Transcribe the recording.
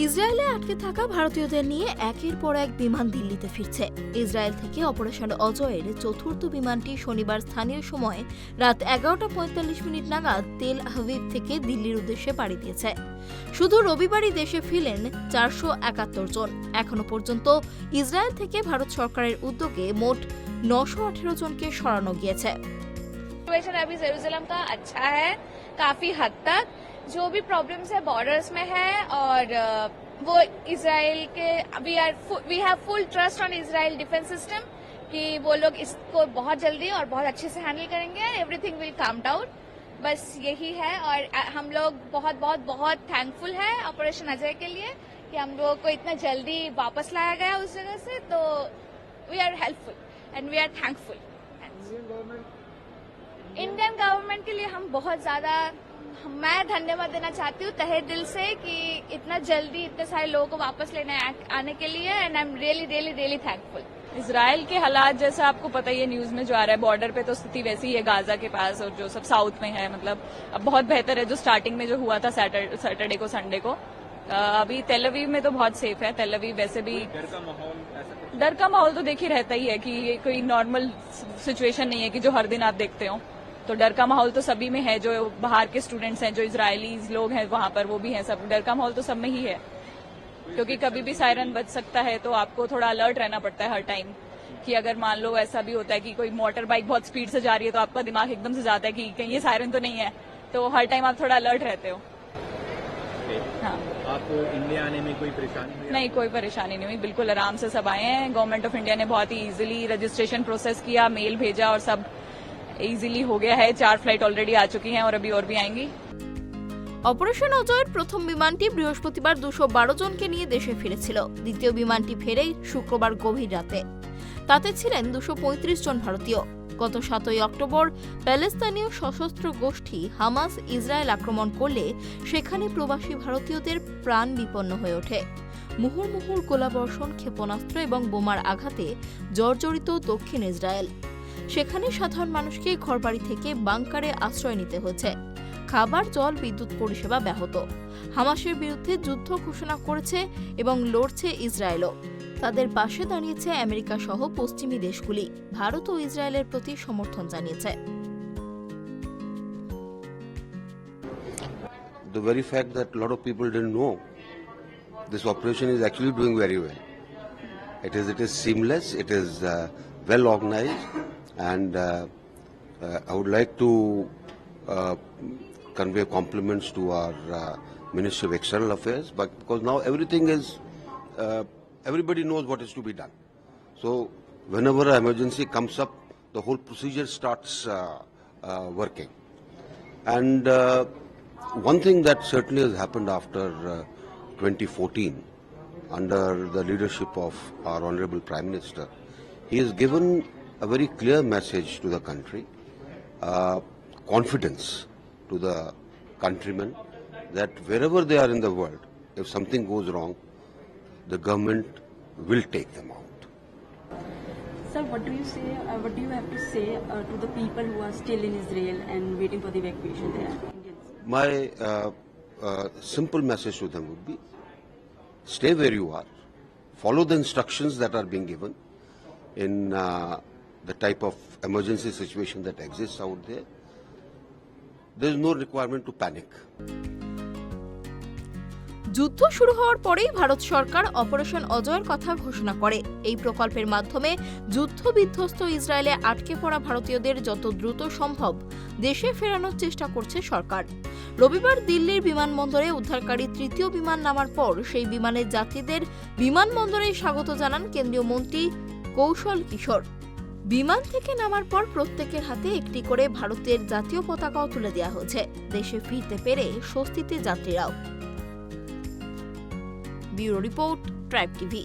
ইসরায়েলে আটকে থাকা ভারতীয়দের নিয়ে একের পর এক বিমান দিল্লিতে ফিরছে। ইসরায়েল থেকে অপারেশন অজয়ের চতুর্থ বিমানটি শনিবার স্থানীয় সময় রাত 11:45 নাগাদ তেল আভিভ থেকে দিল্লির উদ্দেশ্যে পাড়ি দিয়েছে। শুধু রবিবারই দেশে ফিরলেন 471 জন। এখনো পর্যন্ত ইসরায়েল থেকে ভারত সরকারের উদ্যোগে মোট 918 জনকে সরানো গিয়েছে। अभी जेरूसलम का अच्छा है काफी हद तक। जो भी प्रॉब्लम्स है बॉर्डर्स में है और वो इजराइल के we have full trust on Israel defence system कि वो लोग इसको बहुत जल्दी और बहुत अच्छे से हैंडल करेंगे। एवरीथिंग विल कम डाउन, बस यही है। और हम लोग बहुत बहुत बहुत थैंकफुल है ऑपरेशन अजय के लिए कि हम लोगों को इतना जल्दी वापस लाया गया उस जगह से। तो we are helpful and we are thankful. Indian government के लिए हम बहुत ज्यादा मैं धन्यवाद देना चाहती हूँ तहे दिल से कि इतना जल्दी इतने सारे लोगों को वापस लेने आने के लिए। And I am really really really thankful. Israel के हालात जैसा आपको पता ही है, न्यूज में जो आ रहा है, बॉर्डर पे तो स्थिति वैसी ही है गाजा के पास और जो सब साउथ में है। मतलब अब बहुत बेहतर है जो स्टार्टिंग में जो हुआ था सैटरडे को संडे को। अभी तेल अवीव में तो बहुत सेफ है। तेल अवीव वैसे भी डर का माहौल तो देखिए रहता ही है कि ये कोई नॉर्मल सिचुएशन नहीं है कि जो हर दिन आप देखते हो। तो डर का माहौल तो सभी में है। जो बाहर के स्टूडेंट्स हैं, जो इजरायलीज लोग हैं वहां पर, वो भी हैं। सब डर का माहौल तो सब में ही है, क्योंकि कभी भी सायरन बज सकता है। तो आपको थोड़ा अलर्ट रहना पड़ता है हर टाइम कि अगर मान लो ऐसा भी होता है कि कोई मोटर बाइक बहुत स्पीड से जा रही है तो आपका दिमाग एकदम से जाता है कि कहीं ये सायरन तो नहीं है। तो हर टाइम आप थोड़ा अलर्ट रहते हो। हाँ, आपको इंडिया आने में कोई परेशानी हुई? नहीं, कोई परेशानी नहीं हुई। बिल्कुल आराम से सब आए हैं। गवर्नमेंट ऑफ इंडिया ने बहुत ही इजीली रजिस्ट्रेशन प्रोसेस किया, मेल भेजा और सब इजिली हो गया है। 4 फ्लाइट অলরেডি आ चुकी हैं और अभी और भी आएंगी। অপারেশন অজয়ের প্রথম বিমানটি বৃহস্পতিবার 212 জনকে নিয়ে দেশে ফিরেছিল। দ্বিতীয় বিমানটি ফেরে শুক্রবার গভীর রাতে। তাতে ছিলেন 235 জন ভারতীয়। গত 7 অক্টোবর প্যালেস্তানীয় সশস্ত্র গোষ্ঠী হামাস ইসরায়েল আক্রমণ করলে সেখানে প্রবাসী ভারতীয়দের প্রাণ বিপন্ন হয়ে ওঠে। মুহুর্মুহুর গোলাবর্ষণ, ক্ষেপণাস্ত্র এবং বোমার আঘাতে জর্জরিত দক্ষিণ ইসরায়েল। সেখানে সাধারণ মানুষকে ঘরবাড়ি থেকে বাংকারে আশ্রয় নিতে হয়েছে। খাবার, জল, বিদ্যুৎ পরিষেবা ব্যাহত। হামাসের বিরুদ্ধে যুদ্ধ ঘোষণা করেছে এবং লড়ছে ইসরায়েলও। তাদের পাশে দাঁড়িয়েছে আমেরিকা সহ পশ্চিমী দেশগুলি। ভারত ও ইসরায়েলের প্রতি সমর্থন জানিয়েছে। The very fact that a lot of people didn't know this operation is actually doing very well. It is seamless. It is well organized. And I would like to convey compliments to our Ministry of External Affairs, but because now everything is, everybody knows what is to be done. So whenever an emergency comes up, the whole procedure starts working. And one thing that certainly has happened after 2014, under the leadership of our Honorable Prime Minister, he has given a very clear message to the country, confidence to the countrymen that wherever they are in the world, if something goes wrong, the government will take them out. Sir, what do you say? What do you have to say to the people who are still in Israel and waiting for the evacuation there? My simple message to them would be: stay where you are, follow the instructions that are being given in the type of emergency situation that exists out there. There is no requirement to panic. যুদ্ধ শুরু হওয়ার পরেই ভারত সরকার operation অজয়ের কথা ঘোষণা করে। এই প্রকল্পের মাধ্যমে যুদ্ধ বিধ্বস্ত ইসরায়েলে আটকে পড়া ভারতীয়দের যত দ্রুত সম্ভব দেশে ফেরানোর চেষ্টা করছে সরকার। রবিবার দিল্লির বিমানবন্দরে উদ্ধারকারী তৃতীয় বিমান নামার পর সেই বিমানের যাত্রীদের বিমানবন্দরে স্বাগত জানান কেন্দ্রীয় মন্ত্রী কৌশল কিশোর। বিমান থেকে নামার পর প্রত্যেকের হাতে একটি করে ভারতের জাতীয় পতাকাও তুলে দেওয়া হয়েছে। দেশে ফিরতে পেরে স্বস্তিতে যাত্রীরাও। Bureau report, Tribe TV.